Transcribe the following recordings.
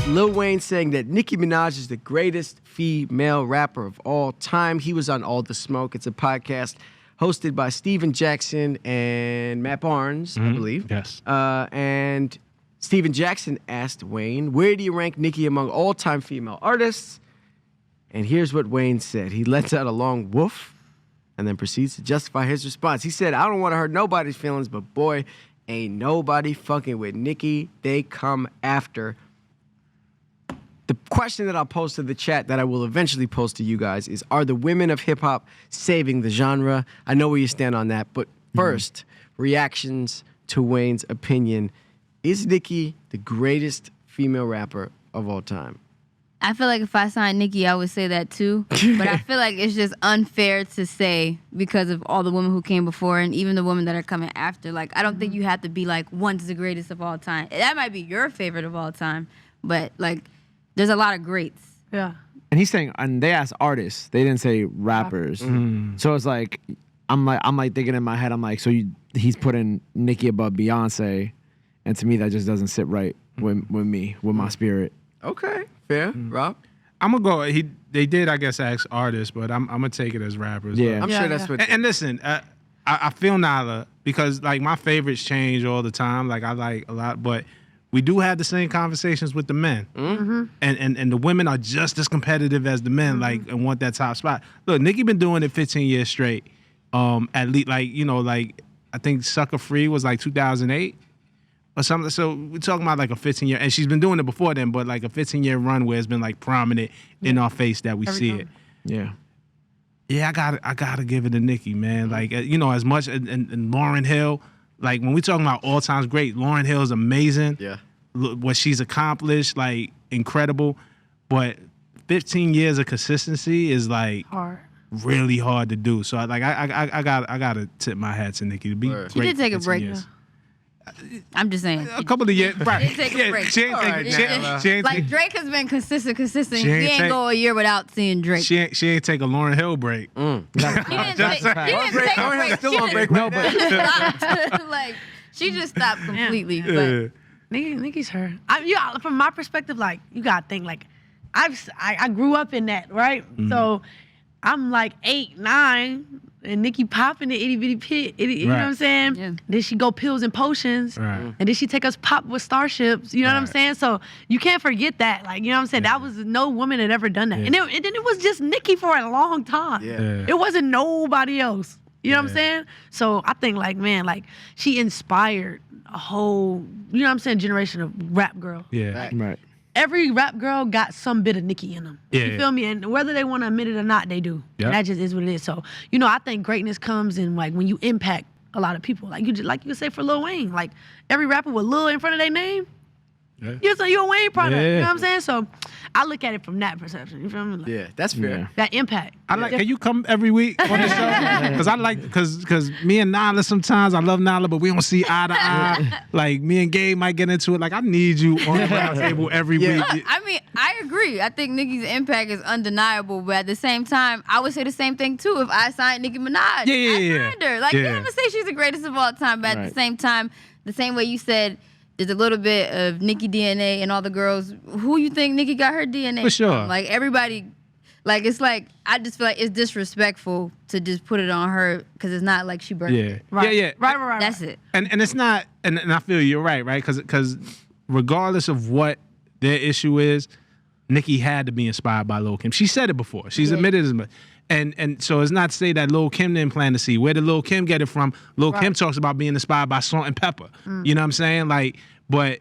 Lil Wayne saying that Nicki Minaj is the greatest female rapper of all time. He was on All the Smoke. It's a podcast hosted by Steven Jackson and Matt Barnes, I believe. Yes. And Steven Jackson asked Wayne, where do you rank Nicki among all-time female artists? And here's what Wayne said. He lets out a long woof and then proceeds to justify his response. He said, I don't want to hurt nobody's feelings, but boy, ain't nobody fucking with Nicki. They come after. The question that I'll post to the chat that I will eventually post to you guys is, are the women of hip-hop saving the genre? I know where you stand on that, but first, reactions to Wayne's opinion. Is Nicki the greatest female rapper of all time? I feel like if I signed Nicki, I would say that too. But I feel like it's just unfair to say because of all the women who came before and even the women that are coming after. Like, I don't think you have to be like, one's the greatest of all time. That might be your favorite of all time, but like, there's a lot of greats. Yeah. And he's saying, and they asked artists. They didn't say rappers. So it's like, I'm like thinking in my head, I'm like, so he's putting Nicki above Beyonce, and to me that just doesn't sit right with me, with my spirit. Okay, fair. Rob? I'm gonna go. They did, I guess, ask artists, but I'm gonna take it as rappers. Yeah. I'm sure that's what... And listen, I feel Nyla because like my favorites change all the time. Like I like a lot, but we do have the same conversations with the men, and the women are just as competitive as the men, like, and want that top spot. Look, Nicki been doing it 15 years straight. At least, like, you know, like I think Sucker Free was like 2008 or something. So we're talking about like a 15-year, and she's been doing it before then, but like a 15-year run where it's been like prominent in our face that we see it. Yeah. Yeah, I gotta give it to Nicki, man. Like, you know, as much and Lauryn Hill. Like, when we talking about all times great, Lauryn Hill is amazing. Yeah. What she's accomplished, like, incredible. But 15 years of consistency is, like, really hard to do. So, like, I gotta tip my hat to Nicki to be great. She did take a break. Years. I'm just saying. A couple of years. Right. She did take a break. She ain't take, Like, Drake has been consistent. She We ain't ain't go a year without seeing Drake. She ain't take a Lauryn Hill break. He didn't take a break. Still on break. No, but Like, she just stopped completely. Yeah. But Nicki's her. From my perspective, like, you gotta think, like, I grew up in that, right? So I'm like 8, 9, and Nicki popping the itty bitty pit. You know what I'm saying? Yeah. Then she go pills and potions, Right. and then she take us pop with starships. You know what I'm saying? So you can't forget that. Like, you know what I'm saying? That was no woman had ever done that, and then it was just Nicki for a long time. Yeah. It wasn't nobody else. You know what I'm saying? So I think, like, man, like, she inspired a whole, you know what I'm saying, generation of rap girl. Yeah. right. Every rap girl got some bit of Nicki in them. Yeah. You feel me? And whether they want to admit it or not, they do. Yep. And that just is what it is. So, you know, I think greatness comes in, like, when you impact a lot of people. Like you could say for Lil Wayne, like, every rapper with Lil in front of their name, you're a Wayne product. You know what I'm saying? So I look at it from that perception. You feel me? Like, Yeah, that's fair. that impact. I like. Can you come every week on the show? Because I like because me and Nyla sometimes I love Nyla, but we don't see eye to eye. Like me and Gabe might get into it. Like I need you on the round table every week. I mean, I agree. I think Nicki's impact is undeniable, but at the same time, I would say the same thing too if I signed Nicki Minaj. I signed her. Like, you never say she's the greatest of all time, but at the same time, the same way you said there's a little bit of Nicki DNA and all the girls. Who you think Nicki got her DNA For sure. from? Like, everybody, like, it's like, I just feel like it's disrespectful to just put it on her because it's not like she birthed it. Right. Right. That's it. And it's not. And I feel you're right. Because regardless of what their issue is, Nicki had to be inspired by Lil Kim. She said it before. She's admitted as much. And so it's not to say that Lil Kim didn't plant the seed. Where did Lil Kim get it from? Lil Kim talks about being inspired by Salt and Pepper. You know what I'm saying? Like, but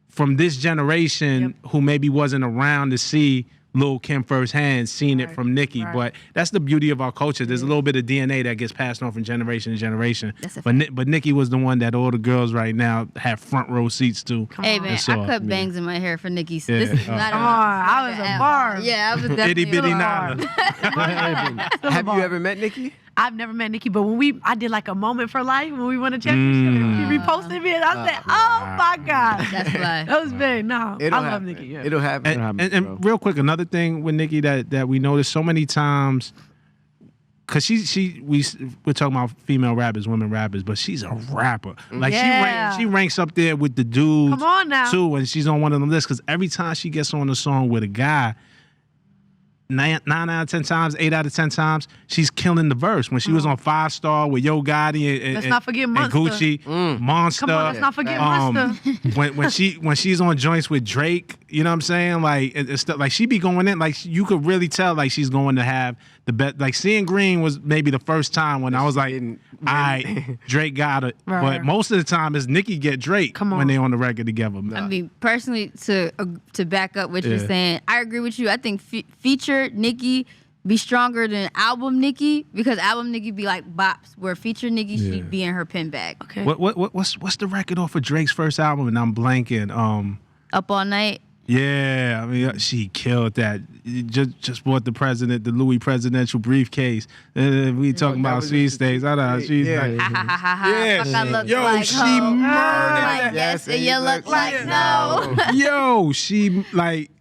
from this generation who maybe wasn't around to see Lil Kim firsthand, seeing it from Nicki. But that's the beauty of our culture. There's a little bit of DNA that gets passed on from generation to generation. But Nicki was the one that all the girls right now have front row seats to. Hey, man, I cut bangs in my hair for Nicki. So this is not I was a bar. Yeah, I was definitely Itty bitty a bar. Nyla. Have you ever met Nicki? I've never met Nicki, but when I did like a moment for life when we won a championship, she reposted me, and I said, "Oh my God, That's fly. that was big." No, I love happen. Nicki. Yeah. It'll happen. And real quick, another thing with Nicki that we noticed so many times, cause we're talking about female rappers, women rappers, but she's a rapper. Like she ranks up there with the dudes. Come on now. Too, and she's on one of them lists. Cause every time she gets on a song with a guy, 9 out of 10 times, 8 out of 10 times, she's killing the verse. When she was on 5 Star with Yo Gotti and, let's not forget Monster. And Gucci, Monster. Come on, let's not forget Monster. when she's on joints with Drake, you know what I'm saying? Like it's stuff like she be going in, like you could really tell like she's going to have the best. Like Seeing Green was maybe the first time when I was like, Drake got it. Right. But most of the time it's Nicki get Drake when they on the record together. I mean, personally, to back up what you're saying, I agree with you. I think feature Nicki be stronger than album Nicki, because album Nicki be like bops, where feature Nicki she'd be in her pen bag. Okay. What's the record off of Drake's first album? And I'm blanking. Up All Night. Yeah, I mean she killed that. Just bought the Louis presidential briefcase. We talking about sweepstakes. I know she's like, I look yo, like she ho. murdered Like, yes, and you look like no. Yo, she like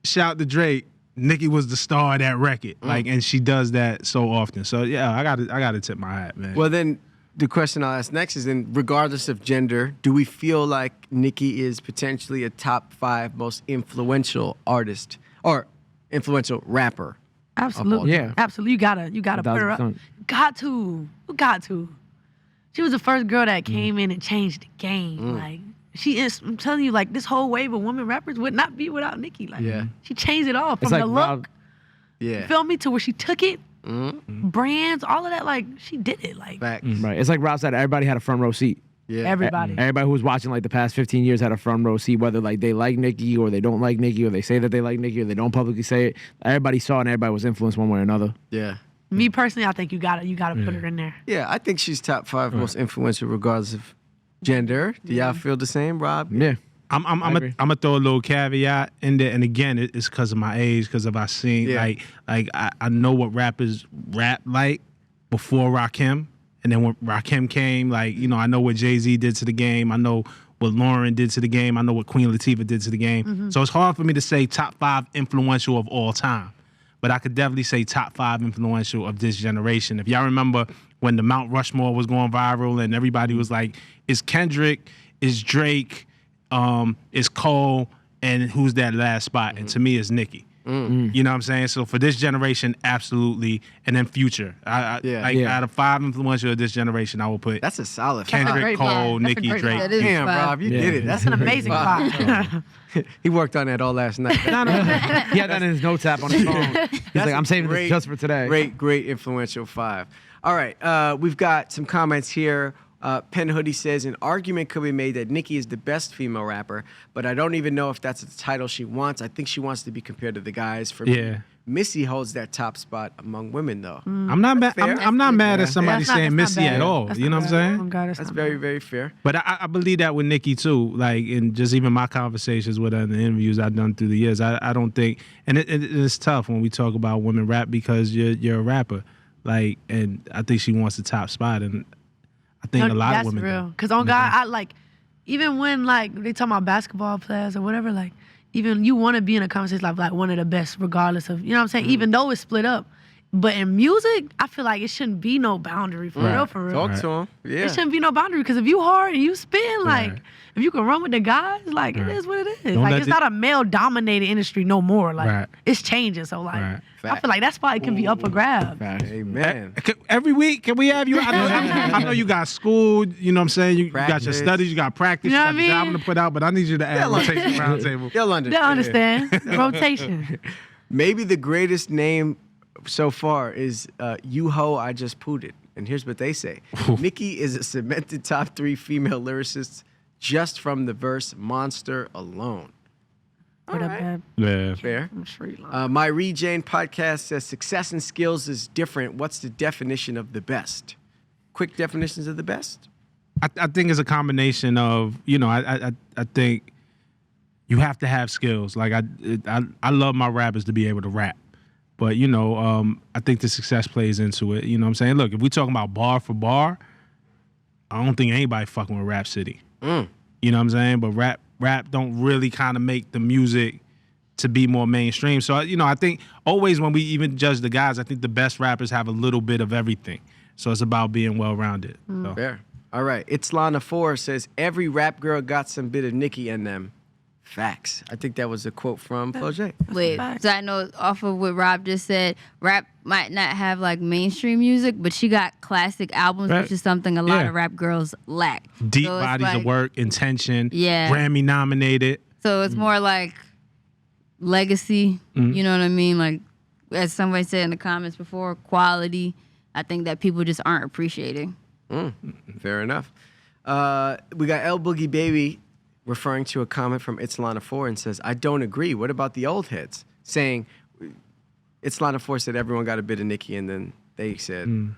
shout to Drake. Nicki was the star of that record, like, and she does that so often. So yeah, I got to tip my hat, man. Well, then the question I'll ask next is, then, regardless of gender, do we feel like Nicki is potentially a top 5 most influential artist or influential rapper? Absolutely, Yeah. absolutely. You gotta put her up. 1,000%. Got to. She was the first girl that came in and changed the game. Like she is. I'm telling you, like this whole wave of women rappers would not be without Nicki. Like she changed it all from It's like the look. Yeah. Feel me, to where she took it. Brands, all of that, like she did it. Like Facts. Right. It's like Rob said, everybody had a front row seat. Yeah. everybody. Everybody who was watching like the past 15 years had a front row seat, whether like they like Nicki or they don't like Nicki, or they say that they like Nicki or they don't publicly say it. Everybody saw it and everybody was influenced one way or another. Yeah. Me personally, I think you gotta put her in there. Yeah, I think she's top 5 most influential regardless of gender. Do y'all feel the same, Rob? Yeah. I'm gonna throw a little caveat in there, and again, it's because of my age, because of I seen like I know what rappers rap like before Rakim, and then when Rakim came, like I know what Jay-Z did to the game, I know what Lauren did to the game, I know what Queen Latifah did to the game. So it's hard for me to say top 5 influential of all time, but I could definitely say top 5 influential of this generation. If y'all remember when the Mount Rushmore was going viral, and everybody was like, "It's Kendrick, it's Drake." It's Cole, and who's that last spot? And to me, it's Nicki. You know what I'm saying? So for this generation, absolutely. And then Future. Out of 5 influential of this generation, I will put That's a solid Kendrick, Cole, Nicki, Drake. That is Damn, five. Rob, you did it. That's an amazing spot. He worked on that all last night. He had that in his notes app on his phone. He's like, I'm saving this just for today. Great influential 5. All right, we've got some comments here. Pen Hoodie says, an argument could be made that Nicki is the best female rapper, but I don't even know if that's the title she wants. I think she wants to be compared to the guys. For me, Missy holds that top spot among women, though. I'm not mad. I'm not mad at somebody saying Missy at all. You know what I'm saying? That's very, very fair. But I believe that with Nicki too. Like in just even my conversations with her and the interviews I've done through the years, I don't think, and it's tough when we talk about women rap because you're a rapper. Like, and I think she wants the top spot, and I think a lot of women. That's real. Because on God, I like, even when like they talk about basketball players or whatever, like even you want to be in a conversation like one of the best, regardless of, you know what I'm saying? Even though it's split up. But in music, I feel like it shouldn't be no boundary for real. Talk to him. Yeah. It shouldn't be no boundary, because if you hard and you spin, like if you can run with the guys, like it is what it is. Don't like let it's not a male dominated industry no more. Like it's changing. So like I feel like that's why it can be up for grabs. Amen. Every week, can we have you? I know you got school, you know what I'm saying? You got your studies, you got practice, You know you got what I the mean? album to put out, but I need you to add Rotation Roundtable. They'll understand. They'll understand. Rotation. Maybe the greatest name so far is You Ho, I Just Pooted. And here's what they say. Nicki is a cemented top 3 female lyricists just from the verse Monster alone. All right. Yeah. Fair. I'm sure you love My Reed Jane podcast says success and skills is different. What's the definition of the best? Quick definitions of the best? I think it's a combination of, I think you have to have skills. Like I love my rappers to be able to rap. But, I think the success plays into it. You know what I'm saying? Look, if we're talking about bar for bar, I don't think anybody fucking with Rap City. You know what I'm saying? But rap don't really kind of make the music to be more mainstream. So, I think always when we even judge the guys, I think the best rappers have a little bit of everything. So it's about being well-rounded. So. Fair. All right. It's Lana 4 says, every rap girl got some bit of Nicki in them. Facts. I think that was a quote from Flo J. Wait, so I know off of what Rob just said, rap might not have like mainstream music, but she got classic albums, which is something a lot of rap girls lack. Deep bodies of work, intention, Yeah. Grammy nominated. So it's more like legacy, you know what I mean? Like, as somebody said in the comments before, quality. I think that people just aren't appreciating. Fair enough. We got L Boogie Baby referring to a comment from It's Lana 4 and says, I don't agree. What about the old heads? Saying, It's Lana 4 said everyone got a bit of Nicki, and then they said,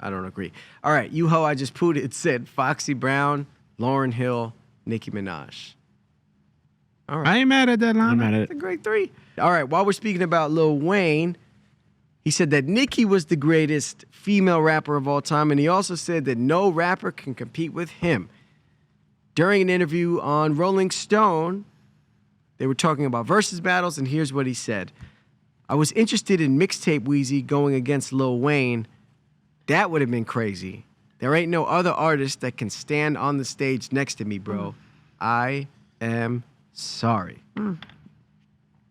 I don't agree. All right, you ho, I just put it said Foxy Brown, Lauryn Hill, Nicki Minaj. All right. I ain't mad at that line. I'm mad at That's it. a great 3. All right, while we're speaking about Lil Wayne, he said that Nicki was the greatest female rapper of all time, and he also said that no rapper can compete with him. During an interview on Rolling Stone, they were talking about versus battles, and here's what he said. I was interested in Mixtape Weezy going against Lil Wayne. That would have been crazy. There ain't no other artist that can stand on the stage next to me, bro. I am sorry.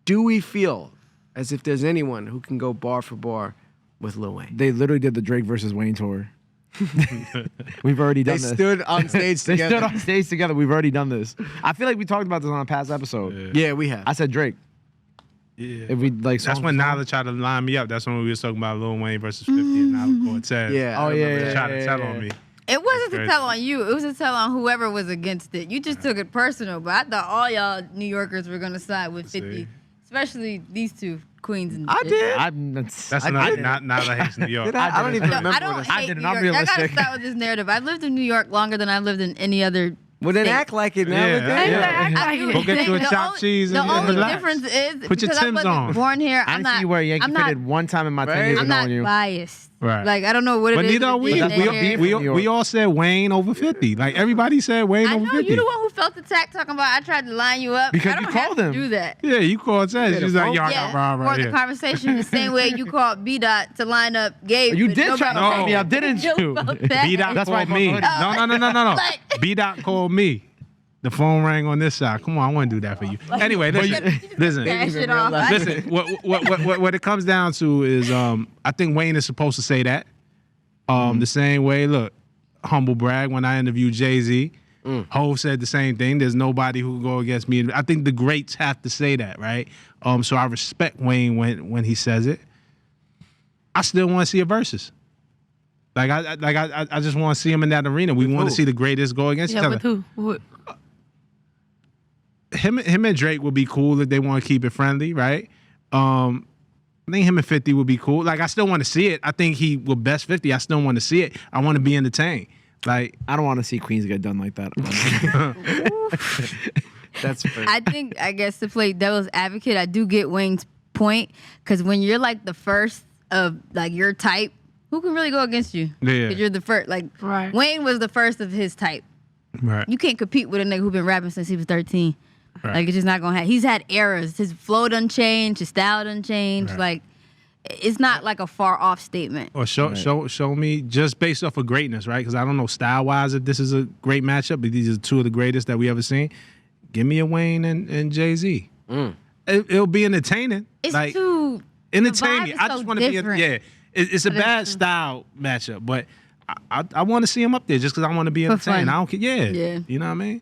Do we feel as if there's anyone who can go bar for bar with Lil Wayne? They literally did the Drake versus Wayne tour. We've already done They this. stood on stage They together. stood on stage together. We've already done this. I feel like we talked about this on a past episode. Yeah, we have. I said Drake. Yeah. If we like, That's when Nyla tried to line me up. That's when we was talking about Lil Wayne versus 50 and Nyla Cortez. Yeah. Oh, I yeah, remember They that. tried to tell on me. It wasn't to Crazy. tell on you. It was to tell on whoever was against it. You just took it personal, but I thought all y'all New Yorkers were going to side with 50, See? especially these two queens. And I did. That's another Nyla hates New York. Did I don't even Yo, remember I don't what hate did it. New I'm York. Y'all gotta realistic. stop with this narrative. I've lived in New York longer than I've lived in any other. Well, then state. act like it now. Yeah, then. yeah. I do. Go get you a The chopped only- cheese The and only relax. difference is Put your because I Timbs wasn't on. born here. I I'm didn't not. see you wear a Yankee I'm not. fitted one time in my 10 Right. years of I'm not knowing you. biased. Right. Like I don't know what But it is. neither are we. with the DNA here. We all said Wayne over 50. Like everybody said Wayne I over know 50. you the one who felt attacked talking about I tried to line you up. Because I you don't have called to him. do that. Yeah, you called Tess. She's like, y'all Yeah, got Rob for right the here. conversation the same way you called B Dot to line up Gabe. You but did try to nobody call me said up, didn't you? about that. B Dot That's why called I me. called No. Like- B Dot called me. The phone rang on this side. Come on, I want to do that for you. Anyway, listen. Dash it off. Listen, what it comes down to is I think Wayne is supposed to say that. The same way, look, humble brag, when I interviewed Jay-Z, Hov said the same thing. There's nobody who can go against me. I think the greats have to say that, right? So I respect Wayne when he says it. I still want to see a versus. I just want to see him in that arena. We want to see the greatest go against each Yeah, other. with who? What? Him and Drake would be cool if they want to keep it friendly, right? I think him and 50 would be cool. Like, I still want to see it. I think he will best 50. I still want to see it. I want to be entertained. Like, I don't want to see Queens get done like that. That's fair. I guess to play devil's advocate, I do get Wayne's point because when you're like the first of like your type, who can really go against you? Yeah. 'Cause you're the first. Like Right. Wayne was the first of his type. right. You can't compete with a nigga who been rapping since he was 13. Right. Like it's just not gonna happen. He's had eras. His flow done changed. His style done changed. Right. Like it's not like a far off statement. Or show me just based off of greatness, right? Because I don't know style wise if this is a great matchup, but these are two of the greatest that we ever seen. Give me a Wayne and Jay-Z. It'll be entertaining. It's like, too entertaining. the vibe is I just so want to be different. It's a But it's bad true. style matchup, but I want to see him up there just because I want to be For entertained. fun. I don't care. Yeah. Yeah. You know what I mean?